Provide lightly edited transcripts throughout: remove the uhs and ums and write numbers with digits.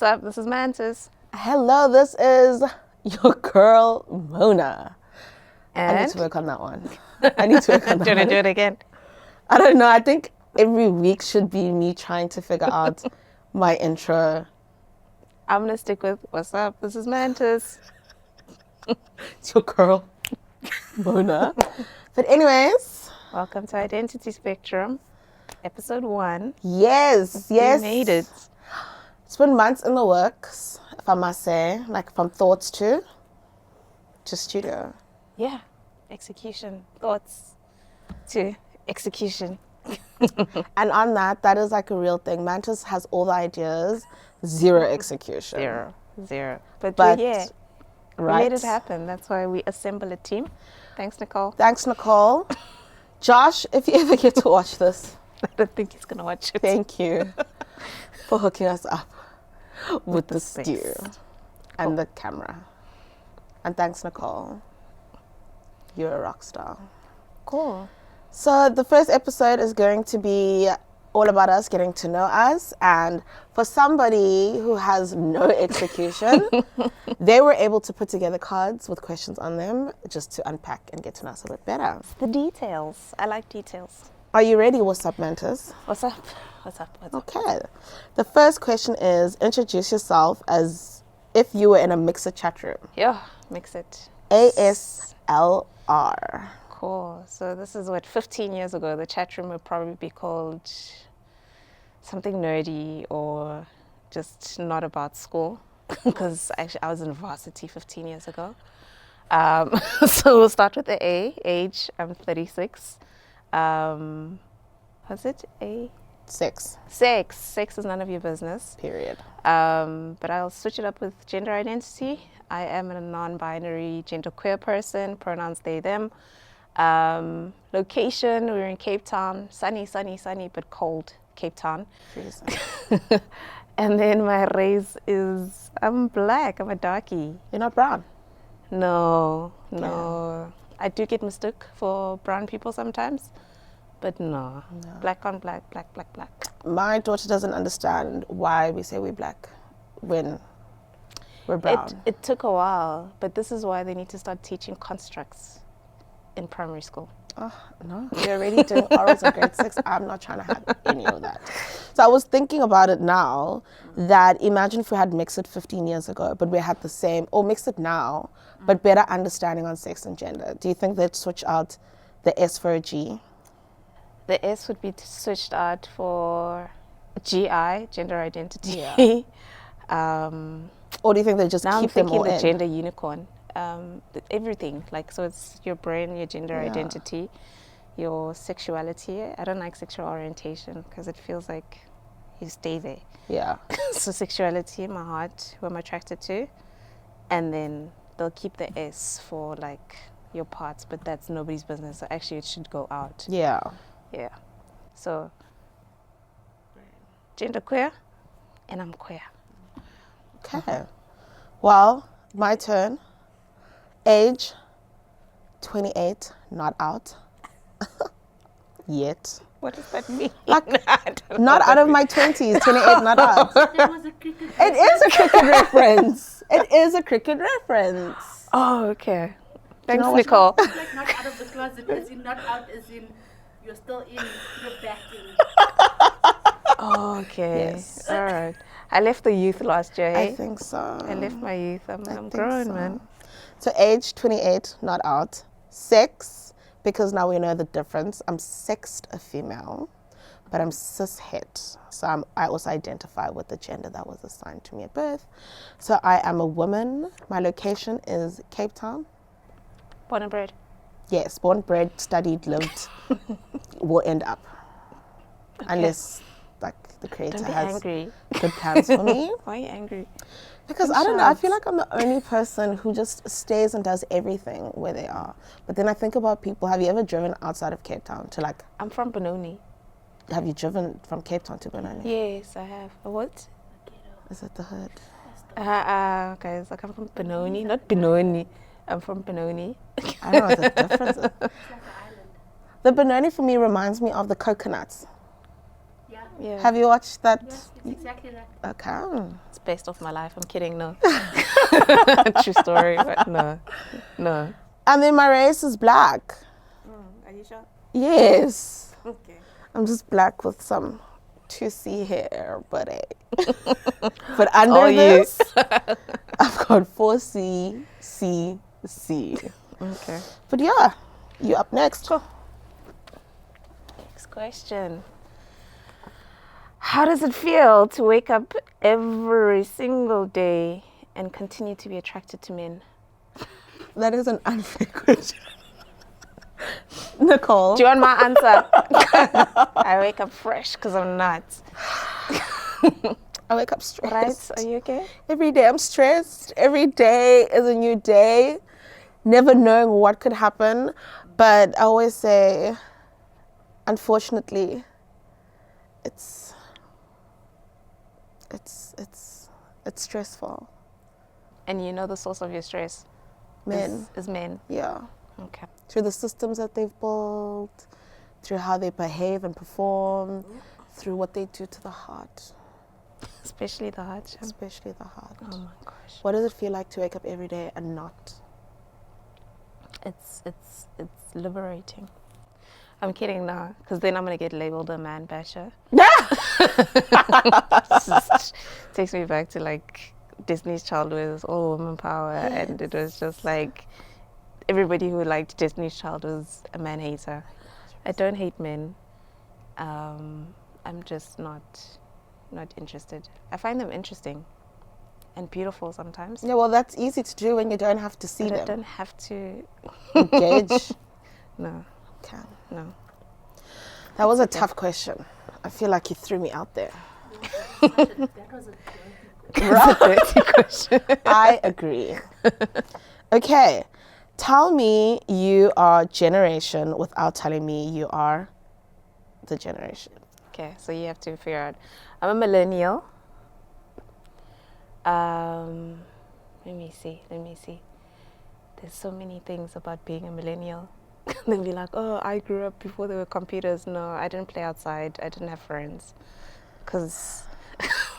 What's up? This is Mantis. Hello, this is your girl, Mona. And I need to work on that one. I need to work on that do one. it again. I don't know. I think every week should be me trying to figure out my intro. I'm going to stick with what's up? This is Mantis. It's your girl, Mona. But anyways. Welcome to Identity Spectrum, episode 1. Yes. We made it. It's been months in the works, if I must say. Like from thoughts to studio. Yeah. Execution. Thoughts to execution. And on that is like a real thing. Mantis has all the ideas, zero execution. Zero. But right? We made it happen. That's why we assemble a team. Thanks, Nicole. Thanks, Nicole. Josh, if you ever get to watch this, I don't think he's going to watch it. thank you for hooking us up with the stew and the camera. And thanks, Nicole. You're a rock star. Cool. So the first episode is going to be all about us getting to know us. And for somebody who has no execution, they were able to put together cards with questions on them just to unpack and get to know us a bit better. The details. I like details. Are you ready? What's up, Mantis? What's up? What's up? Okay. The first question is, introduce yourself as if you were in a mixer chat room. Yeah, mix it. ASLR. Cool. So this is 15 years ago. The chat room would probably be called something nerdy or just not about school, because actually I was in varsity 15 years ago. So we'll start with the A. Age, I'm 36. Was it A? Sex. Sex is none of your business. Period. But I'll switch it up with gender identity. I am a non-binary genderqueer person, pronouns they, them. Location, we're in Cape Town. Sunny, but cold Cape Town. And then my race is, I'm black, I'm a darkie. You're not brown? No. I do get mistook for brown people sometimes, but no. Black on black. My daughter doesn't understand why we say we're black when we're brown. It took a while, but this is why they need to start teaching constructs in primary school. Oh, no. You're already doing orals in grade 6. I'm not trying to have any of that. So I was thinking about it now, that imagine if we had mixed it 15 years ago, but we had the same, or mixed it now, but better understanding on sex and gender. Do you think they'd switch out the S for a G? The S would be switched out for GI, gender identity. Yeah. Or do you think they just now keep them all I'm thinking the in? gender unicorn. Everything, like, so it's your brain, your gender identity, your sexuality. I don't like sexual orientation because it feels like you stay there. Yeah. So sexuality, my heart, who I'm attracted to, and then they'll keep the S for like your parts, but that's nobody's business. So actually it should go out. Yeah. So genderqueer, and I'm queer. Okay. Well, my turn. Age, 28, not out. Yet. What does that mean? Like, not out of my 20s, 28, not out. It is a cricket reference. It is a cricket reference. Oh, okay. Thanks, know Nicole. Like not out of the closet, as in not out, as in you're still in, you're backing. Oh, okay. Yes. All right. I left the youth last year, hey? I think so. I left my youth. I'm think grown, so. man. So age, 28, not out. Sex, because now we know the difference. I'm sexed a female, but I'm cis-het. So I also identify with the gender that was assigned to me at birth. So I am a woman. My location is Cape Town. Born and bred. Yes, born, bred, studied, lived, will end up. Okay. Unless, like, the creator Don't be has angry. good plans for me. Why are you angry? Because I don't know, I feel like I'm the only person who just stays and does everything where they are. But then I think about people. Have you ever driven outside of Cape Town to, like... I'm from Benoni. Have you driven from Cape Town to Benoni? Yes, I have. What? Is it the hood? Okay, it's like I'm from Benoni. Not Benoni. I'm from Benoni. I don't know what the difference is. It's like an island. The Benoni for me reminds me of the coconuts. Yeah. Yeah. Have you watched that? Yes, it's exactly that. Okay. It's based off my life. I'm kidding. No. True story, but no. And then my race is black. Are you sure? Yes. Okay. I'm just black with some 2C hair, but but under all you. this, I've got 4C, C, C. Okay. But yeah, you up next. Cool. Next question. How does it feel to wake up every single day and continue to be attracted to men? That is an unfair question. Nicole. Do you want my answer? I wake up fresh because I'm not. I wake up stressed. Right? Are you okay? Every day I'm stressed. Every day is a new day. Never knowing what could happen. But I always say, unfortunately, it's stressful. And you know the source of your stress? Men. Is men. Yeah. Okay. Through the systems that they've built, through how they behave and perform, through what they do to the heart. Especially the heart. Especially the heart. Oh my gosh. What does it feel like to wake up every day and not? It's liberating. I'm kidding now, because then I'm gonna get labeled a man basher. Just takes me back to like Disney's Child was all woman power, and it was just like everybody who liked Disney's Child was a man hater. I don't hate men. I'm just not interested. I find them interesting and beautiful sometimes. Yeah, well, that's easy to do when you don't have to see But I them. don't have to Engage. No, Okay. no. That was a tough question. I feel like you threw me out there. That was a Dirty question. I agree. Okay. Tell me you are generation without telling me you are the generation. Okay, so you have to figure out. I'm a millennial. Let me see. There's so many things about being a millennial. They'll be like, oh, I grew up before there were computers. No, I didn't play outside. I didn't have friends. Because,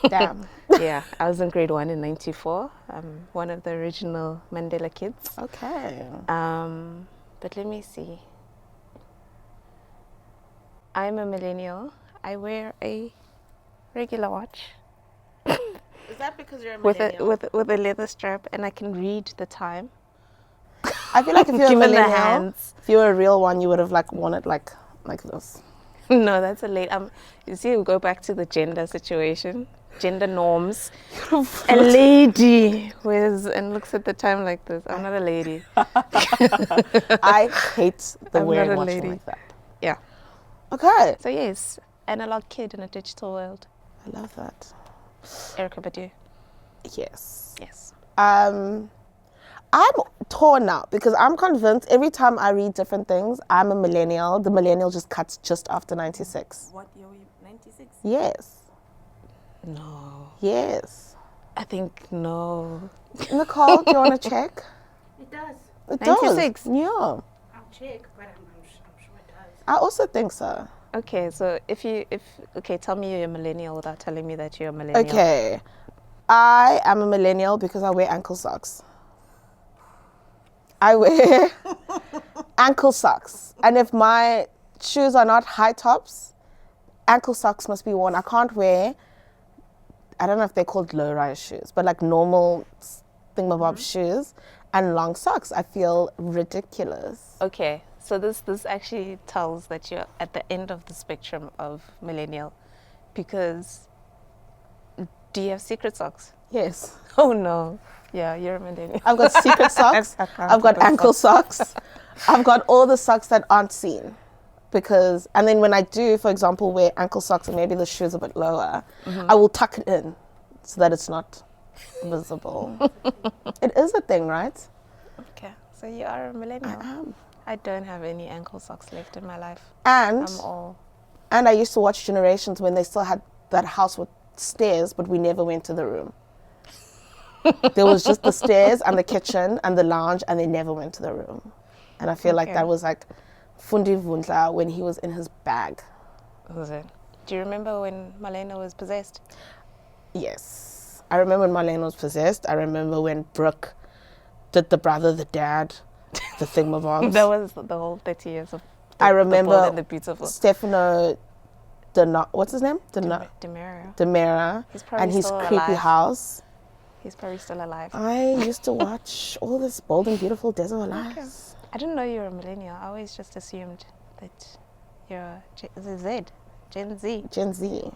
Damn. yeah, I was in grade 1 in 94. I'm one of the original Mandela kids. Okay. But let me see. I'm a millennial. I wear a regular watch Is that because you're a with a leather strap, and I can read the time. I feel like if you're a Given the millennial, hands. if you were a real one, you would have like worn it like this. No, that's a late. You see, we go back to the gender situation, gender norms. A lady wears and looks at the time like this. I'm not a lady. I hate the I'm wearing not a watching lady. like that. Yeah. Okay. So yes, analog kid in a digital world. I love that. Erica Badu. Yes. Yes. I'm torn now because I'm convinced every time I read different things, I'm a millennial. The millennial just cuts just after 96. What year were you? 96? Yes. No. Yes. I think no. Nicole, do you want to check? It does. It 96? does. Yeah. I'll check, but I'm sure it does. I also think so. Okay, so okay, tell me you're a millennial without telling me that you're a millennial. Okay. I am a millennial because I wear ankle socks. I wear ankle socks. And if my shoes are not high tops, ankle socks must be worn. I can't wear, I don't know if they're called low-rise shoes, but like normal thingamabob shoes and long socks. I feel ridiculous. Okay, so this actually tells that you're at the end of the spectrum of millennial, because do you have secret socks? Yes. Oh no. Yeah, you're a millennial. I've got secret socks. I've got ankle socks. I've got all the socks that aren't seen. And then when I do, for example, wear ankle socks and maybe the shoe's a bit lower, I will tuck it in so that it's not visible. It is a thing, right? Okay, so you are a millennial. I am. I don't have any ankle socks left in my life. And I'm I used to watch Generations when they still had that house with stairs, but we never went to the room. There was just the stairs and the kitchen and the lounge, and they never went to the room. And I feel like that was like Fundi Vundla when he was in his bag. Was it? Do you remember when Malena was possessed? Yes. I remember when Marlene was possessed. I remember when Brooke did the brother, the dad, the thingamabobs. That was the whole 30 years of I The Bold remember and the Beautiful. Stefano, what's his name? Demera. Demera. He's probably And his still creepy alive. house. He's probably still alive. I used to watch all this Bold and Beautiful Desert Lives. I didn't know you were a millennial. I always just assumed that you're Gen Z. Gen Z.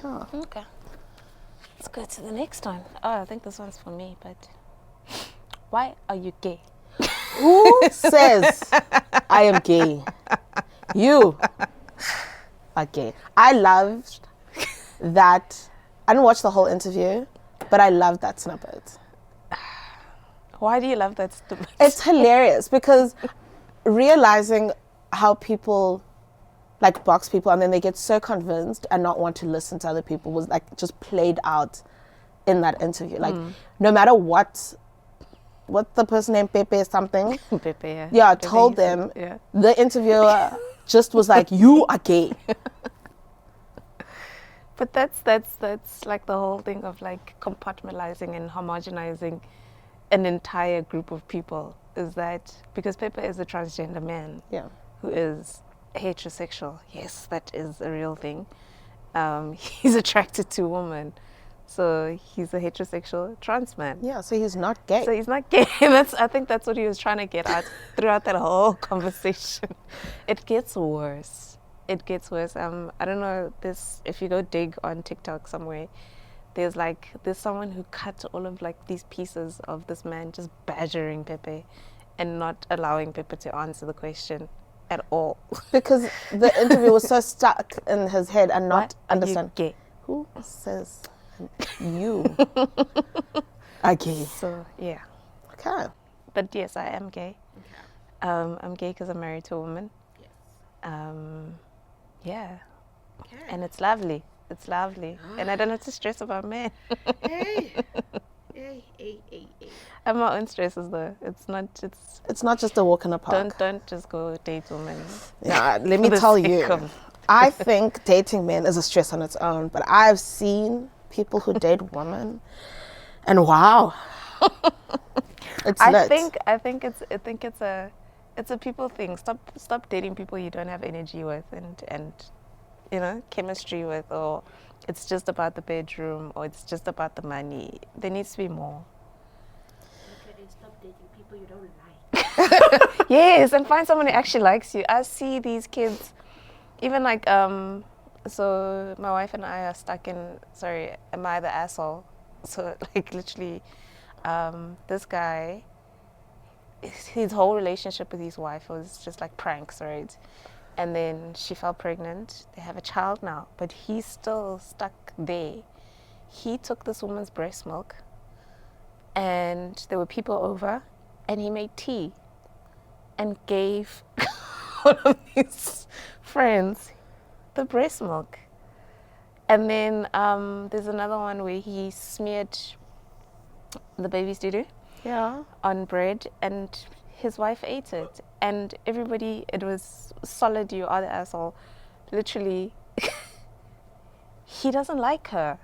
Yeah. Okay. Let's go to the next one. Oh, I think this one's for me, but why are you gay? Who says I am gay? You are gay. I loved that. I didn't watch the whole interview, but I loved that snippet. Why do you love that stupid? It's hilarious because realizing how people like box people and then they get so convinced and not want to listen to other people was like just played out in that interview. Like no matter what the person named Pepe something, Pepe, yeah, Pepe told said, them, yeah. the interviewer just was like, you are gay. But that's like the whole thing of like compartmentalizing and homogenizing an entire group of people. Is that because Pepe is a transgender man, Yeah. who is heterosexual? Yes, that is a real thing. He's attracted to women, so he's a heterosexual trans man. Yeah, so he's not gay. So he's not gay. I think that's what he was trying to get at throughout that whole conversation. It gets worse. It gets worse. I don't know this. If you go dig on TikTok somewhere, there's someone who cut all of like these pieces of this man just badgering Pepe, and not allowing Pepe to answer the question at all. Because the interview was so stuck in his head and not Why are you understand. gay? Who says you are gay? So yeah. Okay. But yes, I am gay. Okay. I'm gay because I'm married to a woman. Yes. Yeah, Okay. and it's lovely. It's lovely, and I don't have to stress about men. Hey. Hey. I have my own stresses though. It's Not just a walk in the park. don't just go date women. Yeah, let me For the tell sake you. of- I think dating men is a stress on its own, but I've seen people who date women, and wow, it's I lit. think it's a people thing. Stop dating people you don't have energy with and chemistry with, or it's just about the bedroom, or it's just about the money. There needs to be more. Okay, stop dating people you don't like. Yes, and find someone who actually likes you. I see these kids, even like so my wife and I are stuck in. Sorry, am I the asshole? So like literally, this guy, his whole relationship with his wife was just like pranks, right? And then she fell pregnant. They have a child now, but he's still stuck there. He took this woman's breast milk, and there were people over, and he made tea and gave one of his friends the breast milk. And then there's another one where he smeared the baby's doo-doo Yeah. on bread, and his wife ate it, and everybody, it was solid, you are the asshole. Literally, he doesn't like her.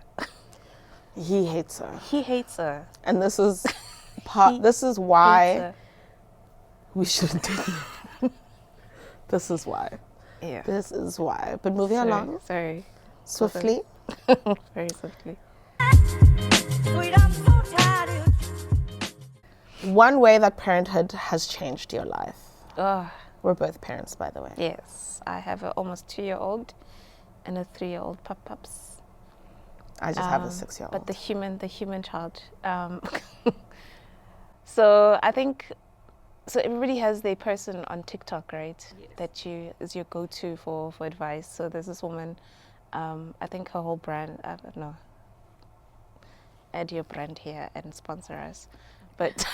He hates her, He hates her. and this is He this is Hates why her. we shouldn't date men. This is why. Yeah. This is why. But moving along Sorry. swiftly. Very swiftly. One way that parenthood has changed your life. Oh, We're both parents, by the way. yes. I have an almost 2-year-old and a 3-year-old pups. I just have a 6-year-old. But the human child. So I think, so everybody has their person on TikTok, right? Yes. That is your go-to for advice. So there's this woman, I think her whole brand, no, add your brand here and sponsor us. But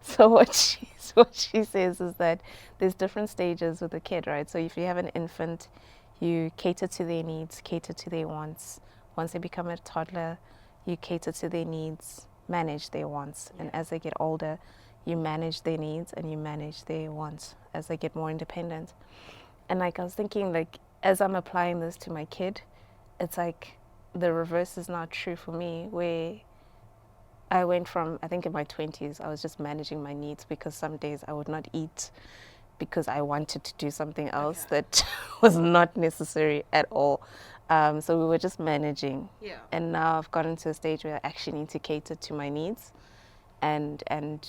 so what she says is that there's different stages with a kid, right? So if you have an infant, you cater to their needs, cater to their wants. Once they become a toddler, you cater to their needs, manage their wants. And as they get older, you manage their needs and you manage their wants as they get more independent. And like I was thinking, like as I'm applying this to my kid, it's like the reverse is not true for me, where I went from, I think in my 20s, I was just managing my needs because some days I would not eat because I wanted to do something else that was not necessary at all. So we were just managing. Yeah. And now I've gotten to a stage where I actually need to cater to my needs and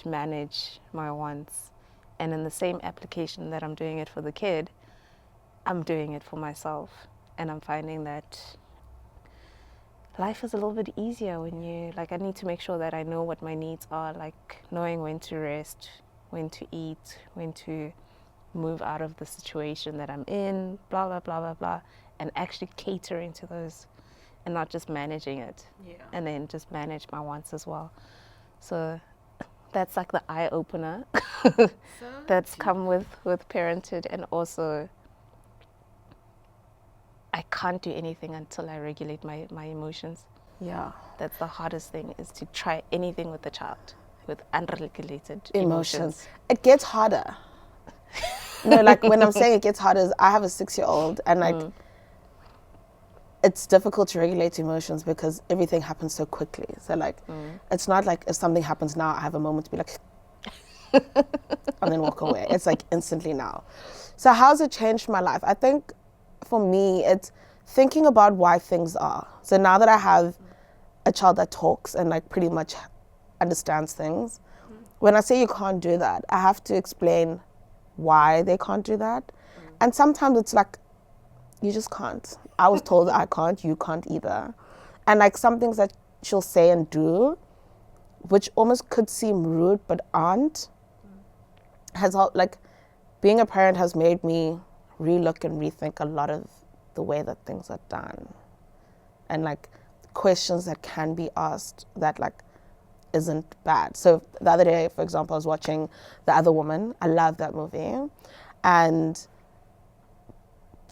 manage my wants. And in the same application that I'm doing it for the kid, I'm doing it for myself. And I'm finding that life is a little bit easier when you, like, I need to make sure that I know what my needs are, like knowing when to rest, when to eat, when to move out of the situation that I'm in, blah, blah, blah, blah, blah, and actually catering to those and not just managing it. Yeah. And then just manage my wants as well. So that's like the eye opener that's come with parenthood. And also, I can't do anything until I regulate my emotions. Yeah. That's the hardest thing, is to try anything with the child with unregulated Emotions. It gets harder. No, like when I'm saying it gets harder, is I have a 6-year-old and like it's difficult to regulate emotions because everything happens so quickly. So like it's not like if something happens now, I have a moment to be like and then walk away. It's like instantly now. So how's it changed my life? I think for me, it's thinking about why things are. So now that I have a child that talks and like pretty much understands things, when I say you can't do that, I have to explain why they can't do that. And sometimes it's like, you just can't. I was told that I can't, you can't either. And like some things that she'll say and do, which almost could seem rude but aren't, has helped, like being a parent has made me relook and rethink a lot of the way that things are done. And like questions that can be asked that like isn't bad. So the other day, for example, I was watching The Other Woman. I love that movie. And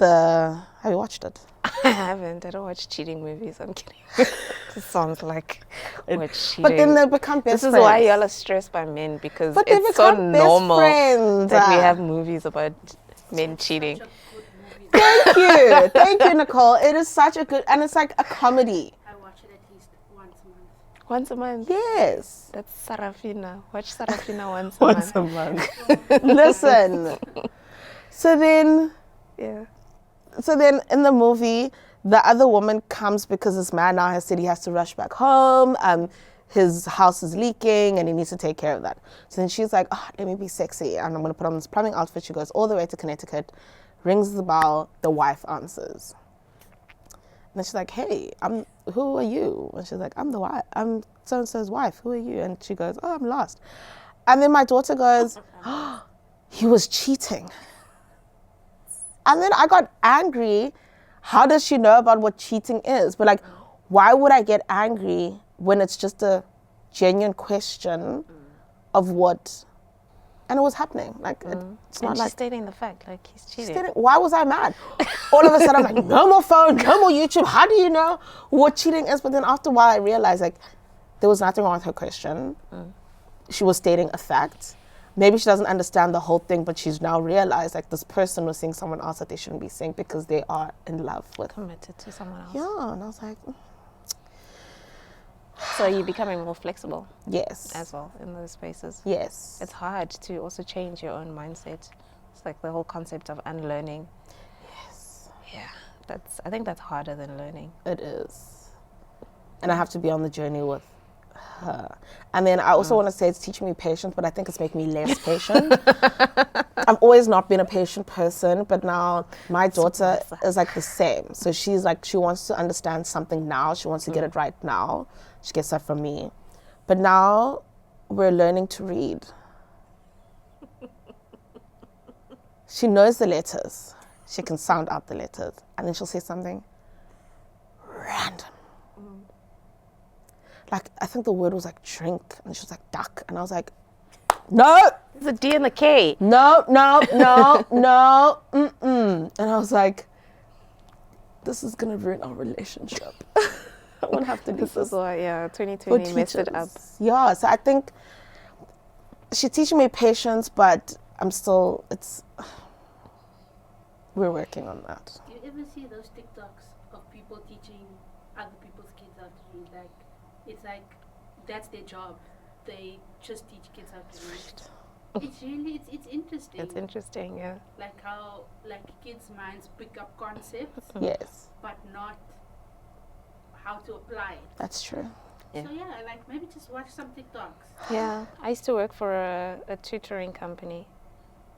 have you watched it? I haven't. I don't watch cheating movies. I'm kidding. This sounds like we're cheating. But then they become best This friends. is why y'all are stressed by men, because But they it's so become best normal friends. that we have movies about men cheating. Such a good movie. Thank you, Nicole. It is such a good, and it's like a comedy. I watch it at least once a month. Once a month. Yes. That's Sarafina. Watch Sarafina once a month. Month. Listen. So then in the movie, the other woman comes because this man now has said he has to rush back home. His house is leaking and he needs to take care of that. So then she's like, let me be sexy. And I'm going to put on this plumbing outfit. She goes all the way to Connecticut, rings the bell, the wife answers. And then she's like, hey, who are you? And she's like, I'm the wife. I'm so-and-so's wife. Who are you? And she goes, I'm lost. And then my daughter goes, he was cheating. And then I got angry. How does she know about what cheating is? But like, why would I get angry when it's just a genuine question of what, and it was happening. Like, it's not And like she's stating the fact, like he's cheating. why was I mad? All of a sudden, I'm like, no more phone, no more YouTube. How do you know what cheating is? But then after a while, I realized like there was nothing wrong with her question. She was stating a fact. Maybe she doesn't understand the whole thing, but she's now realized like this person was seeing someone else that they shouldn't be seeing because they are in love with. Committed to someone else. Yeah, and I was like, So you're becoming more flexible yes, as well in those spaces. yes, It's hard to also change your own mindset. It's like the whole concept of unlearning. yes, Yeah, I think that's harder than learning. it is. And I have to be on the journey with her. And then I also want to say it's teaching me patience, but I think it's making me less patient. I've always not been a patient person, but now my daughter is like the same. So she's like, she wants to understand something now. She wants to get it right now. She gets that from me. But now we're learning to read. She knows the letters. She can sound out the letters. And then she'll say something random. Like, I think the word was like drink. And she was like duck. And I was like, no, There's a D and the K. no. And I was like, this is going to ruin our relationship. I won't have to do This this. is why, for 2020 messed it up. teachers. Yeah, so I think she's teaching me patience, but I'm still, We're working on that. Do you ever see those TikToks of people teaching other people's kids how to read? Like, it's like that's their job. They just teach kids how to read. It's really, it's interesting. It's interesting, yeah. Like how, like kids' minds pick up concepts, Yes, but not how to apply it. that's true. Yeah. So yeah, like maybe just watch some TikToks. Yeah, I used to work for a tutoring company,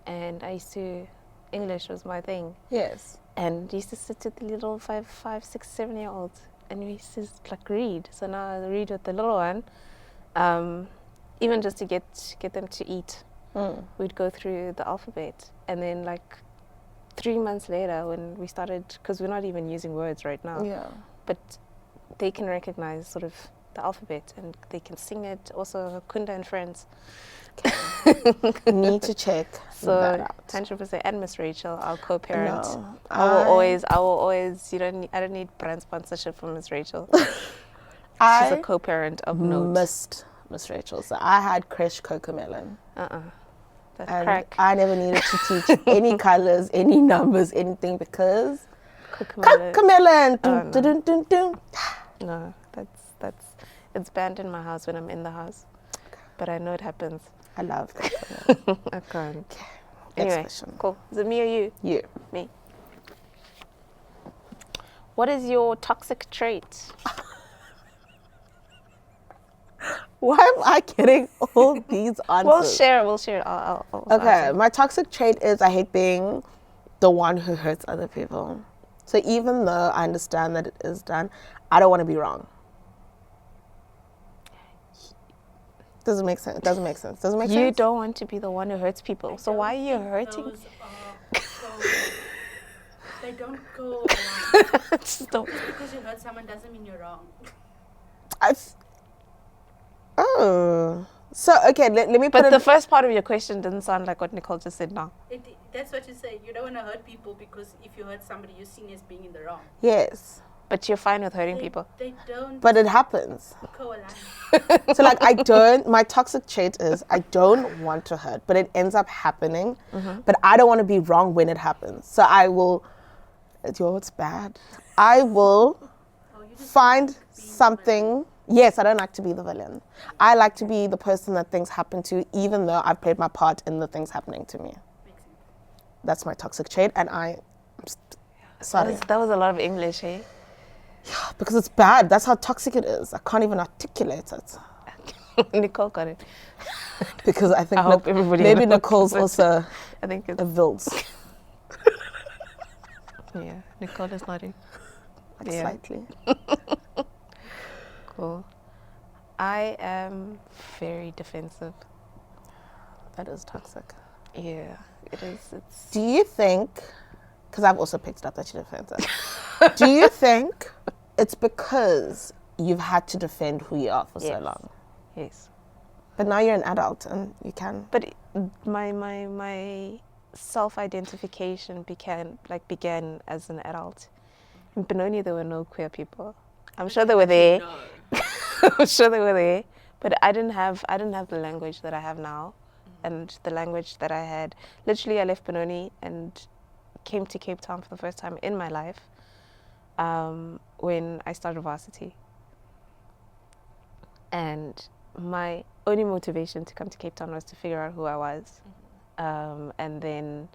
and I used to, English was my thing, Yes. and used to sit with the little 5, 6, 7-year-olds, and we used to like read. So now I read with the little one, even just to get them to eat. We'd go through the alphabet, and then like 3 months later, when we started, because we're not even using words right now, Yeah. but they can recognize sort of the alphabet, and they can sing it. Also, Kunda and Friends. Need to check that So out. 100%. And Miss Rachel, our co-parent. No, I will always. I don't need brand sponsorship from Miss Rachel. She's a I co-parent of note. missed Miss Rachel. So I had Creche Cocomelon. That's And crack. I never needed to teach any colors, any numbers, anything because Cocomelon. Cocomelon. Dun, no. dun, dun, dun, dun. No, that's it's banned in my house when I'm in the house. But I know it happens. I love Cocomelon. I can't. Next Anyway, question. cool. Is it me or you? You. Me. What is your toxic trait? Why am I getting all these answers? We'll share. I'll Okay, answer. my toxic trait is I hate being the one who hurts other people. So even though I understand that it is done, I don't want to be wrong. Doesn't make sense. Doesn't make sense. Doesn't make sense. You don't want to be the one who hurts people. So why are you hurting? Those they don't go along. Just don't. Just because you hurt someone doesn't mean you're wrong. Oh. So, okay, let me put But it... the first part of your question didn't sound like what Nicole just said now. That's what you say. You don't want to hurt people because if you hurt somebody, you're seen as being in the wrong. Yes, But you're fine with hurting people. They don't but it happens. co-align. So, like, my toxic trait is I don't want to hurt, but it ends up happening. But I don't want to be wrong when it happens. So I will... It's bad. I will find something... Yes, I don't like to be the villain. I like to be the person that things happen to, even though I've played my part in the things happening to me. Makes sense. That's my toxic trait, and sorry. That was a lot of English, eh? Because it's bad. That's how toxic it is. I can't even articulate it. Nicole got it. Because I think I hope everybody maybe knows Nicole's it. also I think it's... a Vilds. Yeah, Nicole is nodding. Yeah. Slightly. Cool. I am very defensive. That is toxic. Yeah, it is. It's... Do you think, because I've also picked up that you're defensive, do you think it's because you've had to defend who you are for so Yes. long? Yes. But now you're an adult and you can... But my self-identification began as an adult. In Benoni, there were no queer people. I'm sure they were there. No. I'm sure they were there. But I didn't have the language that I have now, and the language that I had. Literally, I left Benoni and came to Cape Town for the first time in my life when I started varsity. And my only motivation to come to Cape Town was to figure out who I was, and then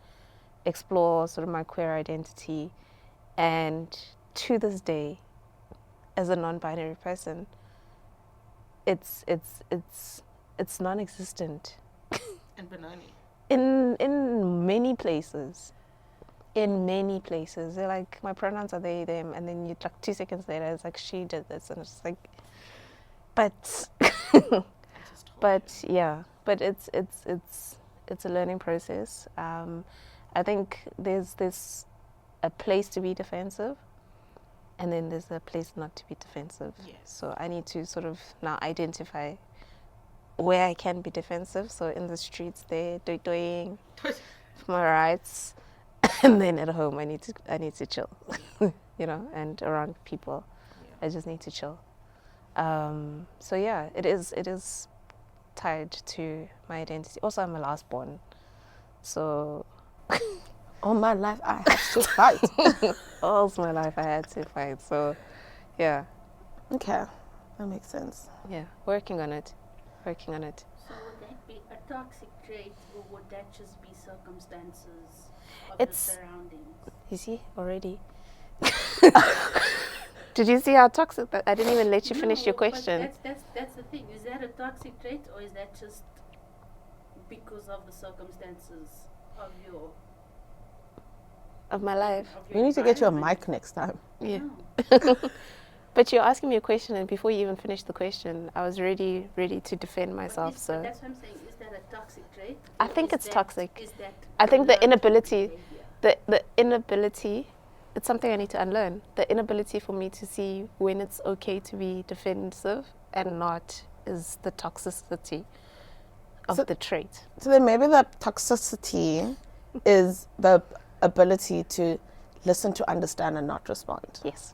explore sort of my queer identity. And to this day, as a non-binary person, it's non-existent And Benoni. in many places. In many places, they're like, my pronouns are they, them, and then you like 2 seconds later, it's like she did this, and it's like, but yeah, but it's a learning process. I think there's a place to be defensive, and then there's a place not to be defensive. Yes. So I need to sort of now identify where I can be defensive. So in the streets, they're doing for my rights, and then at home, I need to chill, and around people, I just need to chill. So yeah, it is tied to my identity. Also, I'm a last born, so All my life I had to fight. All my life I had to fight. So, yeah, Okay, that makes sense. yeah, working on it. Working on it. So would that be a toxic trait, or would that just be circumstances of It's- the surroundings? You see, already. Did you see how toxic that? I didn't even let you finish your No, but question. that's the thing. Is that a toxic trait, or is that just because of the circumstances of your Of my life. of We your need to get you a environment? mic next time. Yeah. No. But you're asking me a question, and before you even finished the question, I was ready to defend myself. But So that's what I'm saying. Is that a toxic trait? I or think is it's that- toxic. Is that I think the learned inability, behavior? the inability, it's something I need to unlearn. The inability for me to see when it's okay to be defensive and not is the toxicity of So- the trait. So then maybe the toxicity is the ability to listen, to understand, and not respond. Yes.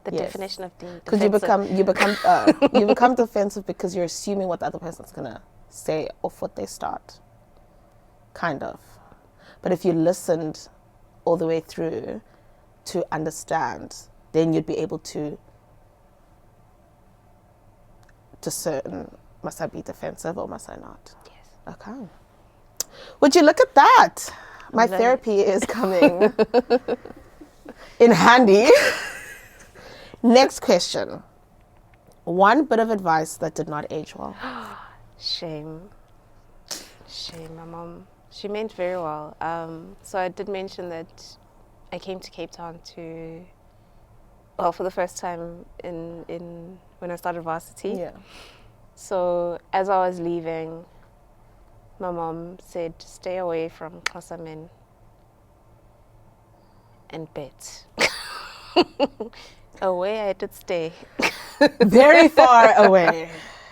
The Yes. definition of being Because defensive. you become defensive because you're assuming what the other person's gonna say off what they start. Kind of. But if you listened all the way through to understand, then you'd be able to discern, must I be defensive or must I not? Yes. Okay. Would you look at that? My Very. therapy is coming in handy. Next question. One bit of advice that did not age well. Shame. Shame. My mom, she meant very well. So I did mention that I came to Cape Town for the first time in when I started varsity. Yeah. So as I was leaving, my mom said, stay away from Xhosa men and bet. Away I did stay. Very far away.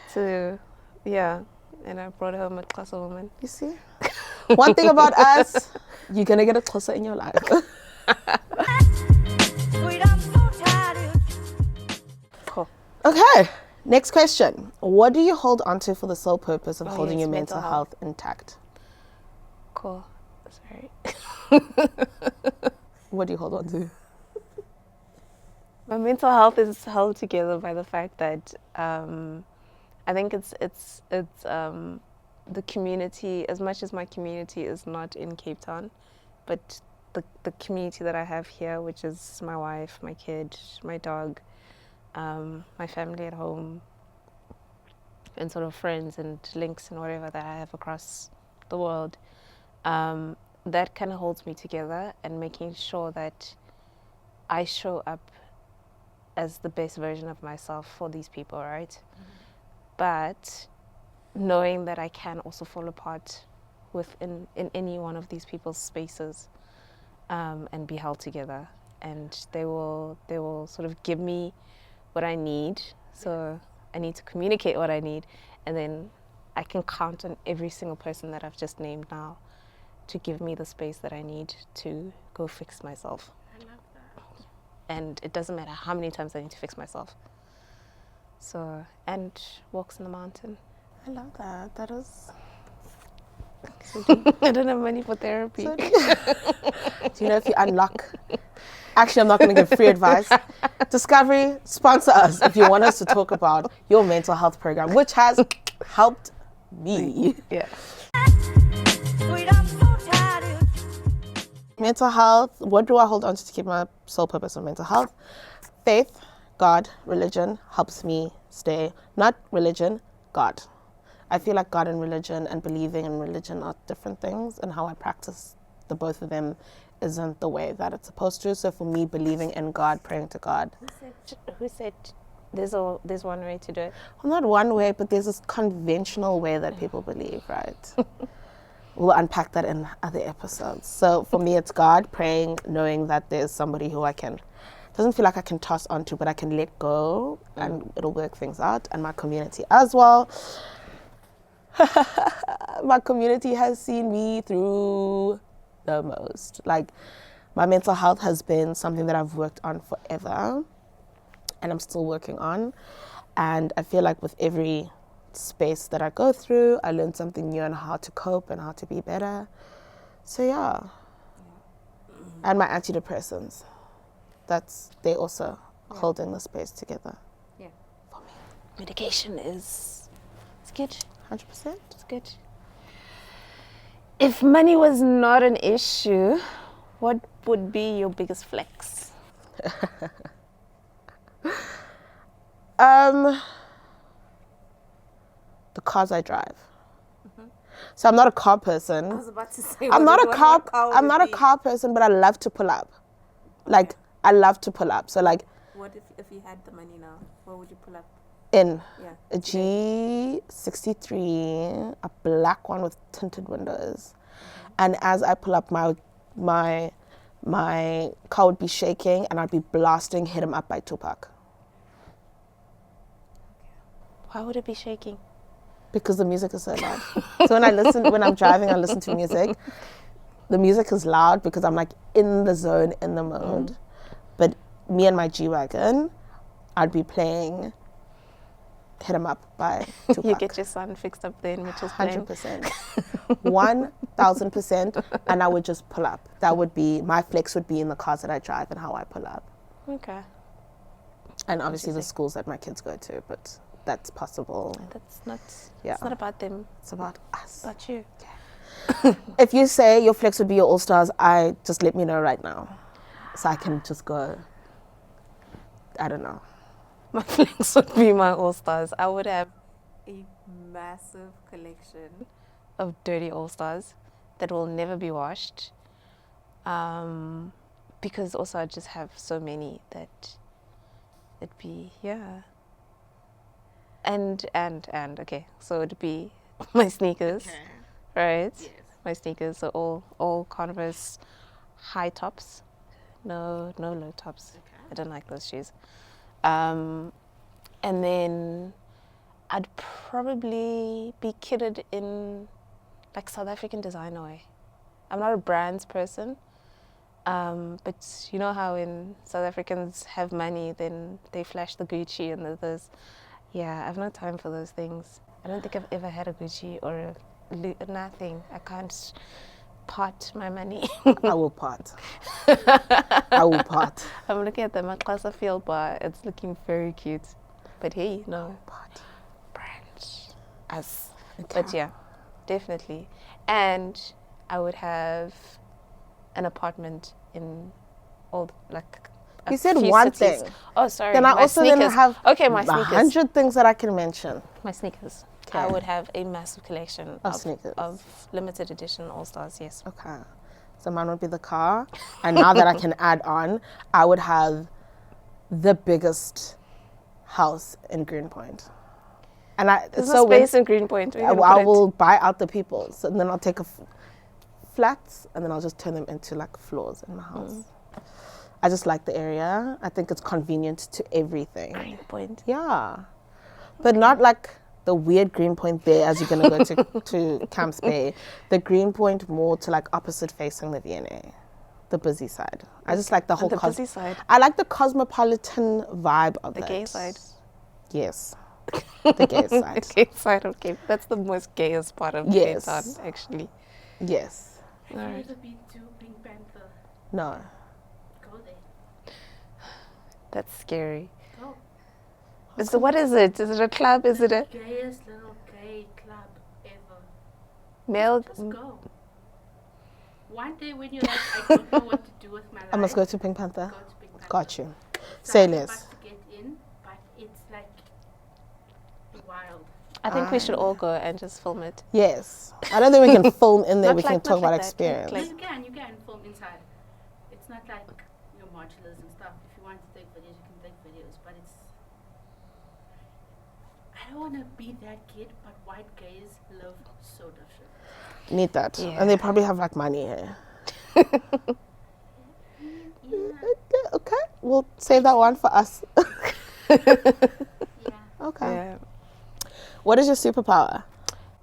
So, yeah, and I brought home a Xhosa woman. You see? One thing about us, you're going to get a closer in your life. Cool. Okay. Next question. What do you hold onto for the sole purpose of Oh, holding yes, your mental mental health intact? Cool. Sorry. What do you hold on to? My mental health is held together by the fact that I think it's the community. As much as my community is not in Cape Town, but the community that I have here, which is my wife, my kid, my dog, my family at home, and sort of friends and links and whatever that I have across the world, that kind of holds me together and making sure that I show up as the best version of myself for these people, right? Mm-hmm. But knowing that I can also fall apart in any one of these people's spaces, and be held together, and they will sort of give me what I need. So I need to communicate what I need, and then I can count on every single person that I've just named now to give me the space that I need to go fix myself. I love that. And it doesn't matter how many times I need to fix myself. So, and walks in the mountain. I love that. That is... I don't have money for therapy. So do you know if you unlock... Actually, I'm not going to give free advice. Discovery, sponsor us if you want us to talk about your mental health program, which has helped me. Yeah. Mental health, what do I hold on to keep my sole purpose of mental health? Faith, God, religion helps me stay. Not religion, God. I feel like God and religion and believing in religion are different things, and how I practice the both of them isn't the way that it's supposed to. So for me, believing in God, praying to God. Who said there's one way to do it? Well, not one way, but there's this conventional way that people believe, right? We'll unpack that in other episodes. So for me, it's God, praying, knowing that there's somebody who I can, doesn't feel like I can toss onto, but I can let go and it'll work things out. And my community as well. My community has seen me through the most. Like, my mental health has been something that I've worked on forever and I'm still working on. And I feel like with every space that I go through, I learn something new on how to cope and how to be better. So yeah. And my antidepressants. They also holding the space together. Yeah. For me. Medication it's good. 100%. It's good. If money was not an issue, what would be your biggest flex? The cars I drive. So I'm not a car person. I was about to say, I'm not a car person, but I love to pull up. Like, I love to pull up. So like, What if you had the money now? What would you pull up? in Yeah. a G63, a black one with tinted windows. And as I pull up, my car would be shaking and I'd be blasting Hit 'Em Up by Tupac. Why would it be shaking? Because the music is so loud. So when I'm driving, I listen to music. The music is loud because I'm like in the zone, in the mode. But me and my G-Wagon, I'd be playing Hit 'Em Up by Tupac. You get your son fixed up there in Mitchell's Plain. 100%. 1000%. And I would just pull up. My flex would be in the cars that I drive and how I pull up. Okay. And obviously the schools that my kids go to, but that's possible. That's not. Yeah. It's not about them. It's about us. It's about you. If you say your flex would be your all-stars, just let me know right now. So I can just go, I don't know. My flex would be my all-stars. I would have a massive collection of dirty all-stars that will never be washed. Because also I just have so many that it'd be, yeah. And okay, so it'd be my sneakers, right? Yes. My sneakers, so all Converse high tops, no low tops. Okay. I don't like those shoes. And then I'd probably be kitted in like South African designer way. I'm not a brands person, but you know how when South Africans have money, then they flash the Gucci and those. Yeah, I have no time for those things. I don't think I've ever had a Gucci or nothing. I can't part my money. I will part. I will part. I'm looking at the Maklasa field bar. It's looking very cute. But hey, no. Part. Brand. Us. Okay. But yeah, definitely. And I would have an apartment in all, like, you said one cities. thing. Oh, sorry. Then I also then have my sneakers. 100 things that I can mention. My sneakers. Okay. I would have a massive collection of sneakers. Of limited edition All-Stars, yes. Okay. So mine would be the car. And now that I can add on, I would have the biggest house in Greenpoint. And There's a space in Greenpoint. I will buy out the people. So then I'll take flats and then I'll just turn them into like floors in my house. I just like the area. I think it's convenient to everything. Greenpoint. Yeah. But not like the weird Greenpoint there as you're going to go to Camps Bay. The Greenpoint more to like opposite facing the V&A. The busy side. I just like the whole... busy side. I like the cosmopolitan vibe of the gay side. Yes. The gay side. The gay side of Cape. That's the most gayest part of Cape Town, actually. Yes. Have you ever been to Pink Panther? No. Go there. That's scary. Go. So what is it? Is it a club? Is it a... gayest little gay club ever. Male... Just go. One day when you're like, I don't know what to do with my life. I must go to Pink Panther. Go to Pink Panther. Got you. So Say I'm less. about to get in, but it's like wild. I think we should all go and just film it. Yes. I don't think we can film in there. Not We can like- talk not about like that. experience. Like- You can film inside. It's not like your modulars and stuff. If you want to take videos, you can take videos, but it's... I don't want to be that kid, but white gays live so different. Need that. Yeah. And they probably have like money here. Yeah. Okay. We'll save that one for us. Yeah. Okay. Yeah. What is your superpower?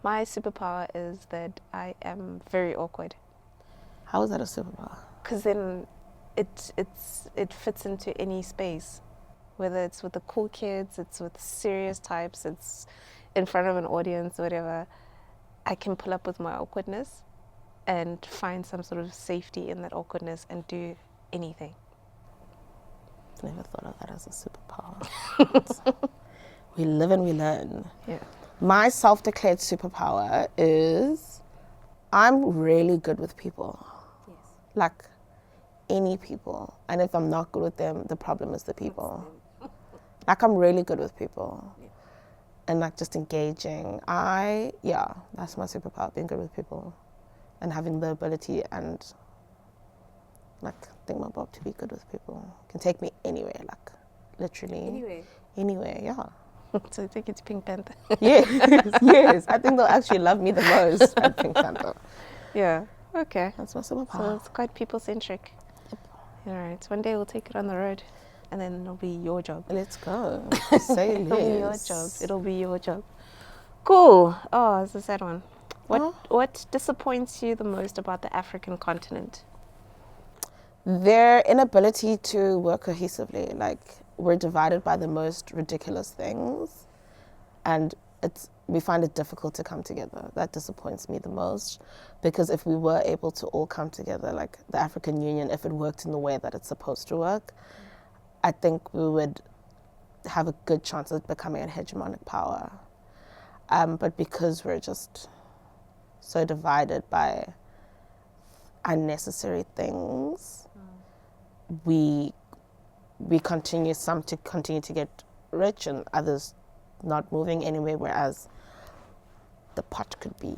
My superpower is that I am very awkward. How is that a superpower? Because then it fits into any space. Whether it's with the cool kids, it's with serious types, it's in front of an audience, whatever. I can pull up with my awkwardness and find some sort of safety in that awkwardness and do anything. Never thought of that as a superpower. We live and we learn. Yeah. My self-declared superpower is I'm really good with people. Yes. Like any people. And if I'm not good with them, the problem is the people. Like I'm really good with people. Yeah. And like just engaging. That's my superpower, being good with people. And having the ability and like thingamabob to be good with people. Can take me anywhere, like literally. Anywhere, yeah. So take it to Pink Panther. Yes. I think they'll actually love me the most at Pink Panther. Yeah. Okay. That's my superpower. So it's quite people-centric. Yep. All right. One day we'll take it on the road, and then it'll be your job. Let's go. Say It'll be your less. job. It'll be your job. Cool. Oh, it's a sad one. What disappoints you the most about the African continent? Their inability to work cohesively. Like we're divided by the most ridiculous things, and we find it difficult to come together. That disappoints me the most, because if we were able to all come together, like the African Union, if it worked in the way that it's supposed to work, I think we would have a good chance of becoming a hegemonic power. But because we're just so divided by unnecessary things, we continue to get rich and others not moving anywhere, whereas the pot could be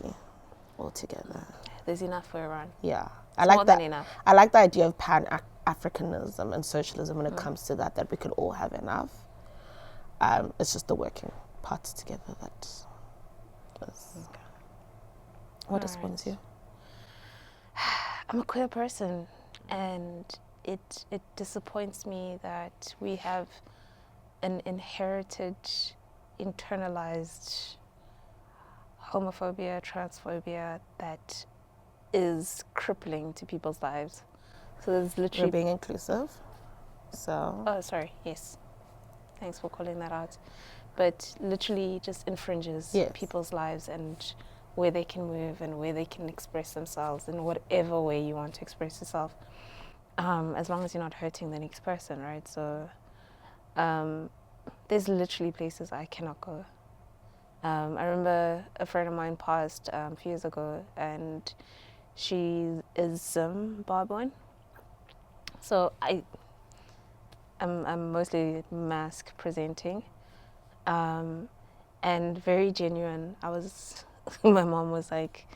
all together. There's enough for everyone. Yeah. More than enough. I like the idea of Pan-Africanism and socialism when it comes to that we could all have enough. It's just the working parts together that is. Okay. What disappoints you? I'm a queer person, and it disappoints me that we have an inherited, internalized homophobia, transphobia that is crippling to people's lives. So there's literally... We're being inclusive, so... Oh, sorry, yes. Thanks for calling that out. But literally just infringes people's lives and where they can move and where they can express themselves in whatever way you want to express yourself. As long as you're not hurting the next person, right? So there's literally places I cannot go. I remember a friend of mine passed a few years ago, and she is Zimbabwean. So I'm mostly mask presenting, and very genuine. My mom was like,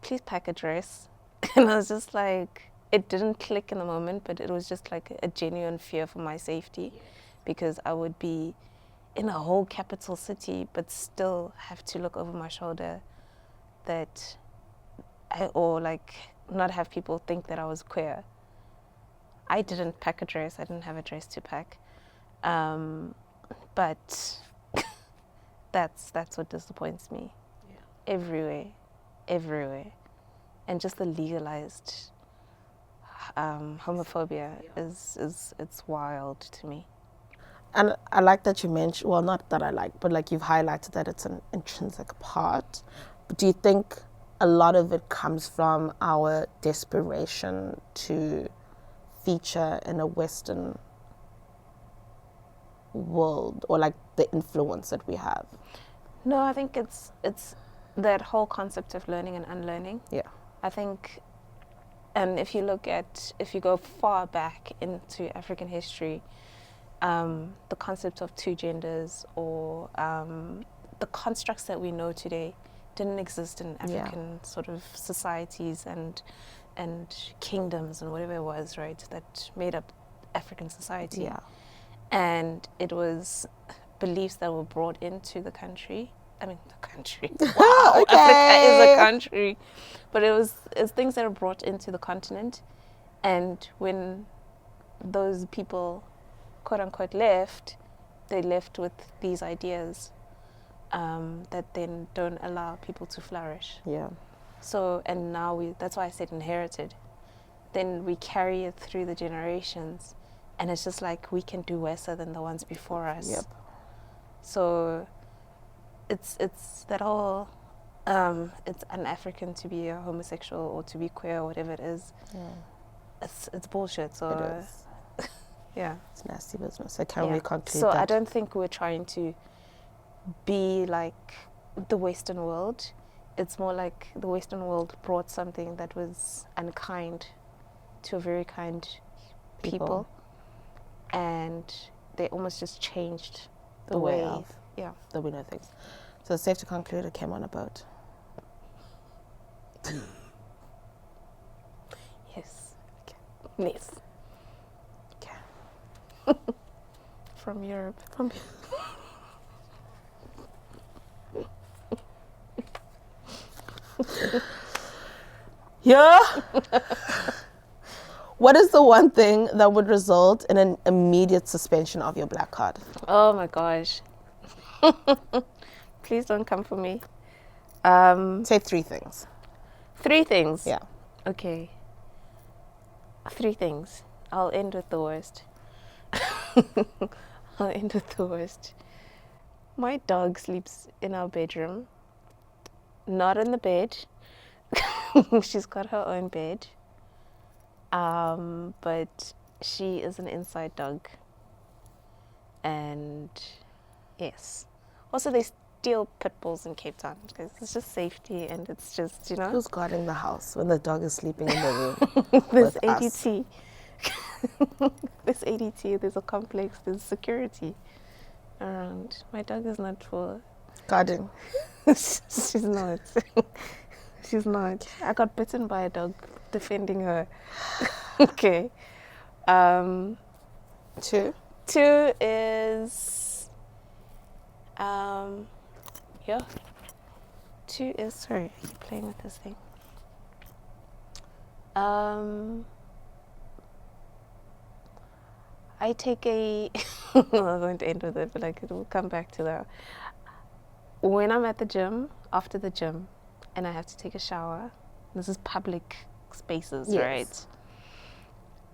please pack a dress. And I was just like, it didn't click in the moment, but it was just like a genuine fear for my safety, because I would be in a whole capital city, but still have to look over my shoulder or like not have people think that I was queer. I didn't pack a dress. I didn't have a dress to pack. But that's what disappoints me. Yeah. Everywhere. And just the legalized homophobia it's wild to me. And I like that you mentioned, well, not that I like, but like you've highlighted that it's an intrinsic part. But do you think a lot of it comes from our desperation to feature in a Western world, or like the influence that we have? No, I think it's that whole concept of learning and unlearning. Yeah. I think, and if you go far back into African history, the concept of two genders or the constructs that we know today didn't exist in African sort of societies and kingdoms and whatever it was, right, that made up African society. Yeah. And it was beliefs that were brought into the country. I mean, the country. Wow, Okay. Africa is a country. But it's things that are brought into the continent. And when those people, quote unquote, left, they left with these ideas that then don't allow people to flourish. Yeah. So, and now that's why I said inherited. Then we carry it through the generations, and it's just like we can do worse than the ones before us. Yep. So it's that whole it's un-African to be a homosexual or to be queer or whatever it is. It's bullshit. So It is. yeah, It's nasty business. So can we conclude so that? I don't think we're trying to be like the Western world. It's more like the Western world brought something that was unkind to a very kind people, and they almost just changed the way of yeah. that we know things. So it's safe to conclude it came on a boat. Yes. Okay. Yes. Okay. From Europe. Yeah. What is the one thing that would result in an immediate suspension of your black card? Oh my gosh. Please don't come for me. Say 3 things. 3 things. Yeah. Okay. 3 things. I'll end with the worst. I'll end with the worst. My dog sleeps in our bedroom. Not in the bed. She's got her own bed. But she is an inside dog. And yes. Also, they steal pit bulls in Cape Town because it's just safety and it's just, you know. Who's guarding the house when the dog is sleeping in the room? There's with us? ADT. There's ADT, there's a complex, there's security around. My dog is not for... Guarding. She's not. She's not. I got bitten by a dog defending her. Okay. 2. 2 is... yeah. 2 is... Sorry, I keep playing with this thing. I take a... I'm going to end with it, but like, it will come back to that. When I'm at the gym, after the gym, and I have to take a shower, this is public spaces, Yes. right?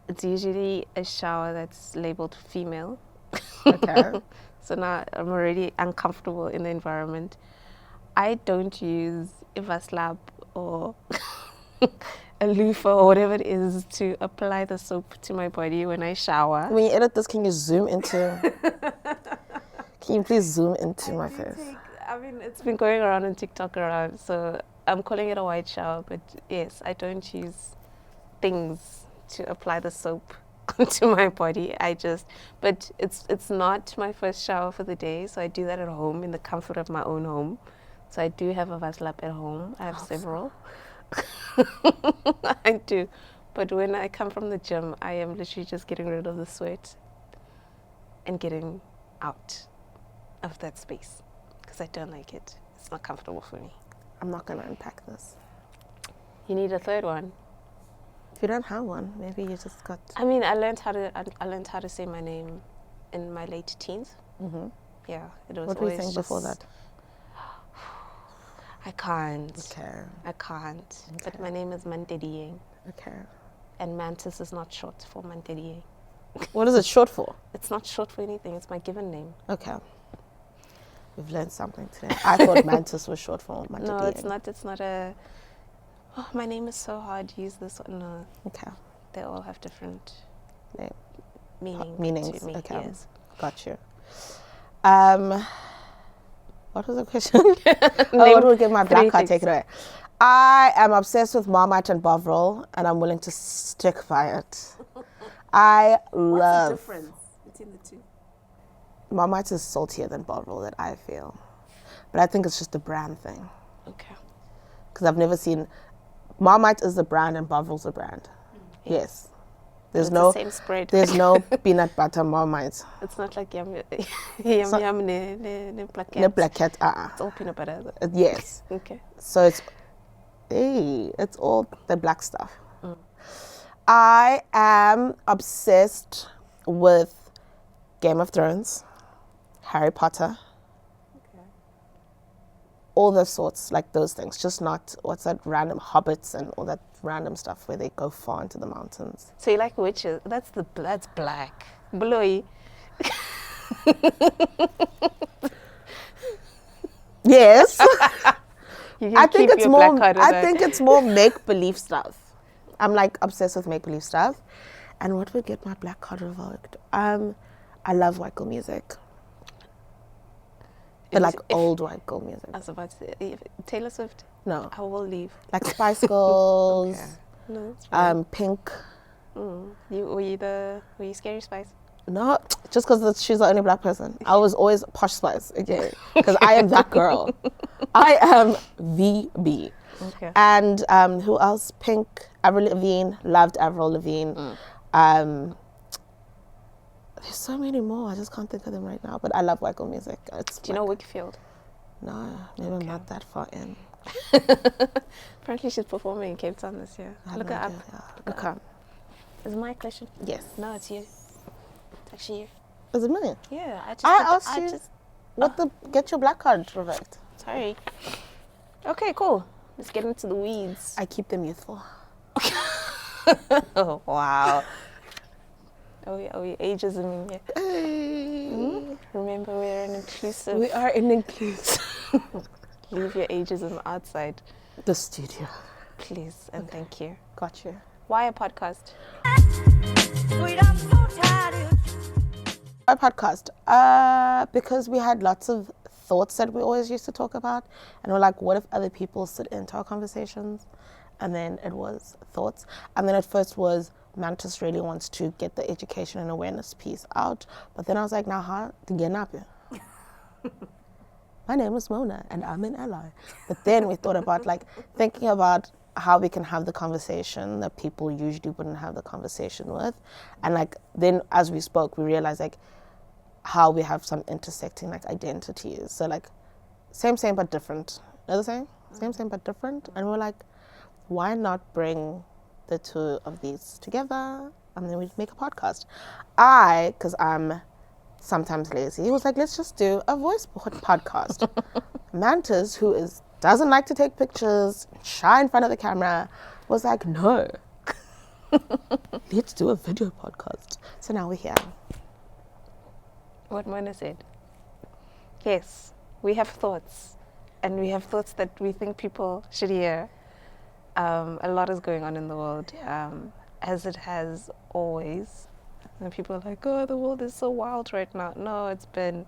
It's usually a shower that's labeled female. Okay. So now I'm already uncomfortable in the environment. I don't use Ivaslab or a loofah or whatever it is to apply the soap to my body when I shower. When you edit this, can you zoom into... Can you please zoom into my face? I mean, it's been going around on TikTok around, so I'm calling it a white shower, but yes, I don't use things to apply the soap to my body. But it's not my first shower for the day, so I do that at home in the comfort of my own home. So I do have a Vaslap at home. I have several. I do. But when I come from the gym, I am literally just getting rid of the sweat and getting out of that space because I don't like it. It's not comfortable for me. I'm not going to unpack this. You need a third one. If you don't have one, maybe you just got... I mean, I learned how to say my name in my late teens. Mm-hmm. Yeah, it was. What were you always saying before just- that? I can't. Okay. I can't. But Okay. my name is Mantedieng, Okay. and Mantis is not short for Mantedieng. What is it short for? It's not short for anything. It's my given name. Okay. We've learned something today. I thought Mantis was short for Mantis. No, it's not. It's not a. Oh, my name is so hard. Use this one. No, Okay. they all have different Name. meanings to me. Okay. Yes. Got you. What was the question? What would give my black three card? things. Take it away. I am obsessed with Marmite and Bovril, and I'm willing to stick by it. I love... What's the difference between the two? Marmite is saltier than Bovril, that I feel. But I think it's just a brand thing. Okay. Because I've never seen... Marmite is the brand and Bovril's a brand. Yes. There's It's no... the same spread. There's no peanut butter Marmite. It's not like yum So- yum ne plaquette. No plaquette, It's all peanut butter. Yes. Okay. So it's all the black stuff. I am obsessed with Game of Thrones, Harry Potter, all those sorts, like those things. Just not, what's that, random hobbits and all that random stuff where they go far into the mountains. So you like witches? That's black. Blue. Yes. You I can think keep it's your more. black card. I think it's more make-believe stuff. I'm like obsessed with make-believe stuff. And what would get my black card revoked? I love white girl music, but like old white girl music. I was about to say, if Taylor Swift. No, I will leave. like Spice Girls, Okay. No, it's fine. Pink. Were you Scary Spice? No, just because she's the only black person. I was always Posh Spice, okay? Because I am that girl. I am VB. Okay. And who else? Pink, Avril Lavigne. Loved Avril Lavigne. There's so many more. I just can't think of them right now. But I love white girl music. It's Do you know Wickfield? No, maybe I'm not that far in. Apparently she's performing in Cape Town this year. Look her up. Yeah. Look up. Is it my question? Yes. No, it's you. It's actually you. Is it me? Yeah, I asked you get your black card revoked. Sorry. Okay, cool. Let's get into the weeds. I keep them youthful. Oh, wow. Are we ageism here? Hey. Remember, we're an inclusive. We are an inclusive. Leave your ageism outside, The studio. please, and thank you. Got you. Why a podcast? Why podcast? Because we had lots of thoughts that we always used to talk about, and we're like, what if other people sit into our conversations? And then it was thoughts, and then at first was Mantis really wants to get the education and awareness piece out, but then I was like, nah, how to get up here? My name is Mona and I'm an ally. But then we thought about like thinking about how we can have the conversation that people usually wouldn't have the conversation with. And like then as we spoke, we realized like how we have some intersecting like identities. So like same but different. You know the saying? Same but different. And we're like, why not bring the two of these together and then we make a podcast? Because I'm sometimes lazy, he was like, let's just do a voice podcast. Mantis, who doesn't like to take pictures, shy in front of the camera, was like, no, let's do a video podcast. So now we're here. What Mona said. Yes, we have thoughts, and we have thoughts that we think people should hear. A lot is going on in the world, as it has always. And people are like, oh, the world is so wild right now. No, it's been.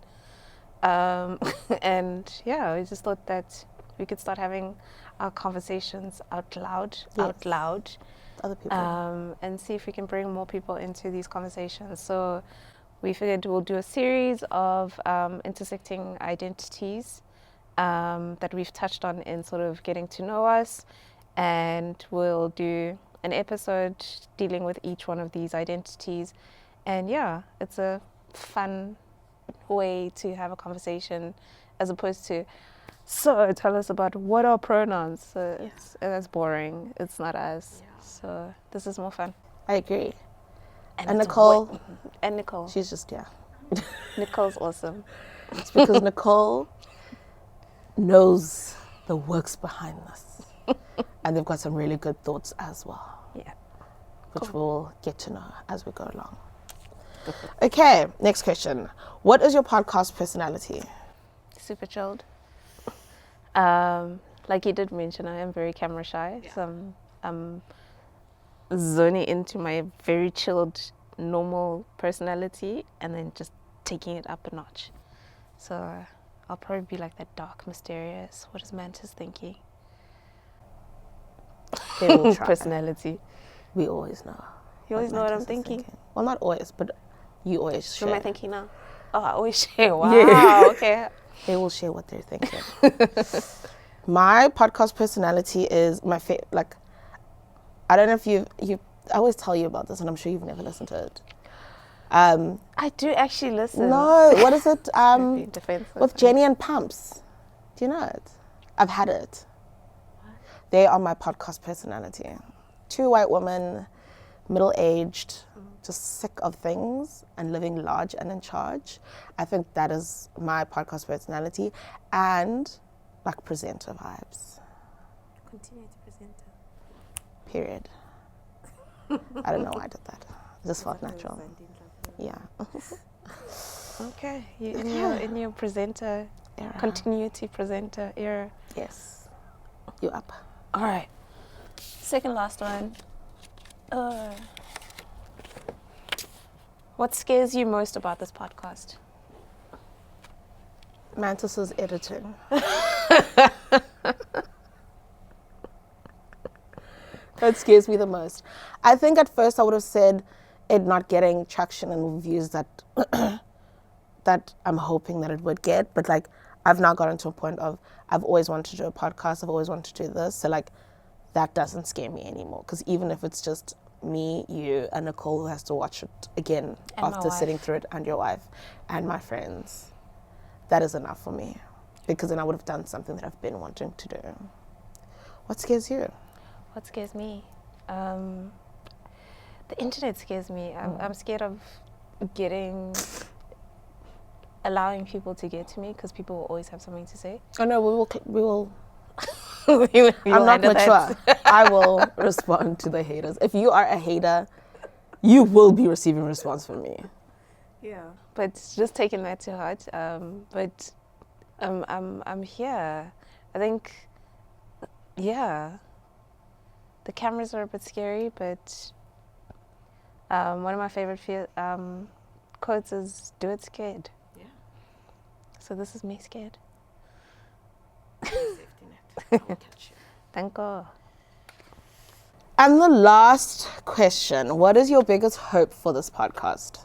And yeah, we just thought that we could start having our conversations out loud, Other people. and see if we can bring more people into these conversations. So we figured we'll do a series of intersecting identities that we've touched on in sort of getting to know us, and we'll do an episode dealing with each one of these identities. And yeah, it's a fun way to have a conversation as opposed to, so tell us about what are pronouns. So that's boring. It's not us. Yeah. So this is more fun. I agree. And Nicole. She's just, Nicole's awesome. It's because Nicole knows the works behind this. And they've got some really good thoughts as well. Yeah. Which we'll get to know as we go along. Okay, next question. What is your podcast personality? Super chilled. Like you did mention, I am very camera shy. Yeah. So I'm zoning into my very chilled, normal personality and then just taking it up a notch. So I'll probably be like that dark, mysterious, what is Mantis thinking? They will try. Personality. We always know. You always know what I'm thinking? Well, not always, but you always share. What am I thinking now? Oh, I always share. Wow, yeah. Okay. They will share what they're thinking. My podcast personality is my favorite. Like, I don't know if you. I always tell you about this, and I'm sure you've never listened to it. I do actually listen. No, what is it? Defensive. With Jenny and Pumps. Do you know it? I've had it. What? They are my podcast personality. 2 white women, middle-aged, just sick of things and living large and in charge. I think that is my podcast personality, and like presenter vibes. Continue to presenter. Period. I don't know why I did that. It just felt natural. Yeah. Okay. In your presenter era. Continuity presenter era. Yes. You up? All right. Second last one. What scares you most about this podcast? Mantis's editing. That scares me the most. I think at first I would have said it not getting traction and views that that I'm hoping that it would get, but like I've now gotten to a point of I've always wanted to do a podcast, I've always wanted to do this, so like that doesn't scare me anymore, because even if it's just me, you, and Nicole who has to watch it again And my after wife. sitting through it, and your wife and my friends, that is enough for me, because then I would have done something that I've been wanting to do. What scares you? What scares me? The internet scares me. I'm scared of allowing people to get to me, because people will always have something to say. Oh no, we will. You I'm not handle that. mature. I will respond to the haters. If you are a hater, you will be receiving response from me. Yeah, but just taking that to heart. But I'm here. I think, yeah. The cameras are a bit scary, but one of my favorite quotes is "Do it scared." Yeah. So this is me scared. Safety net. I will catch you. Thank God. And the last question: what is your biggest hope for this podcast?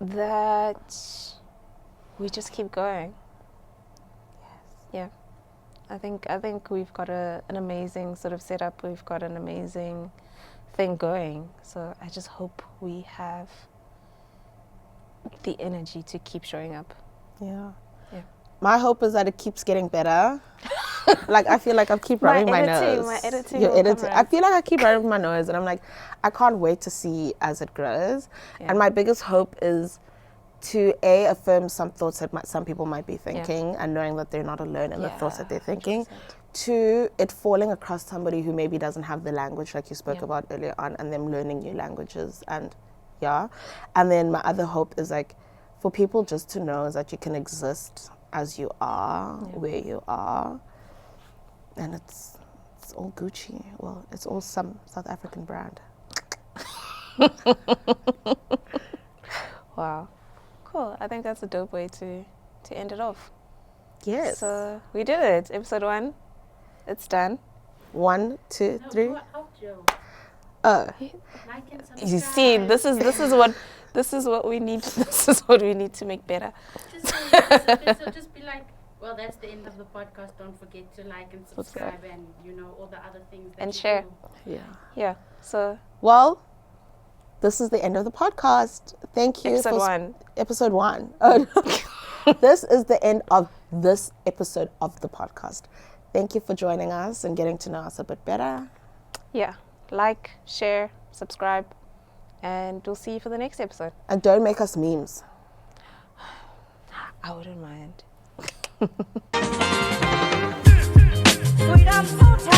That we just keep going. Yes. Yeah. I think we've got an amazing sort of setup. We've got an amazing thing going. So I just hope we have the energy to keep showing up. Yeah. Yeah. My hope is that it keeps getting better. Like I feel like I keep rubbing my nose. My editing. Your will come editing. I around. feel like I keep rubbing my nose, and I'm like, I can't wait to see as it grows. Yeah. And my biggest hope is to affirm some thoughts that some people might be thinking, and knowing that they're not alone in the thoughts that they're thinking. 100%. To it falling across somebody who maybe doesn't have the language like you spoke Yeah. about earlier on, and them learning new languages, and and then my other hope is like for people just to know is that you can exist as you are, where you are, and it's all Gucci. Well, it's all some South African brand. Wow. Cool. I think that's a dope way to end it off. Yes. So we did it. Episode 1. It's done. 1, 2, 3. No, Joe. Oh, Like and subscribe. You see, this is what we need. This is what we need to make better. Just so just be like, well, that's the end of the podcast. Don't forget to like and subscribe, and all the other things. That And you share. do. yeah. Yeah. So Well, this is the end of the podcast. Thank you. episode 1. Episode 1. Oh, this is the end of this episode of the podcast. Thank you for joining us and getting to know us a bit better. Yeah. Like, share, subscribe, and we'll see you for the next episode. And don't make us memes. I wouldn't mind. Freedom so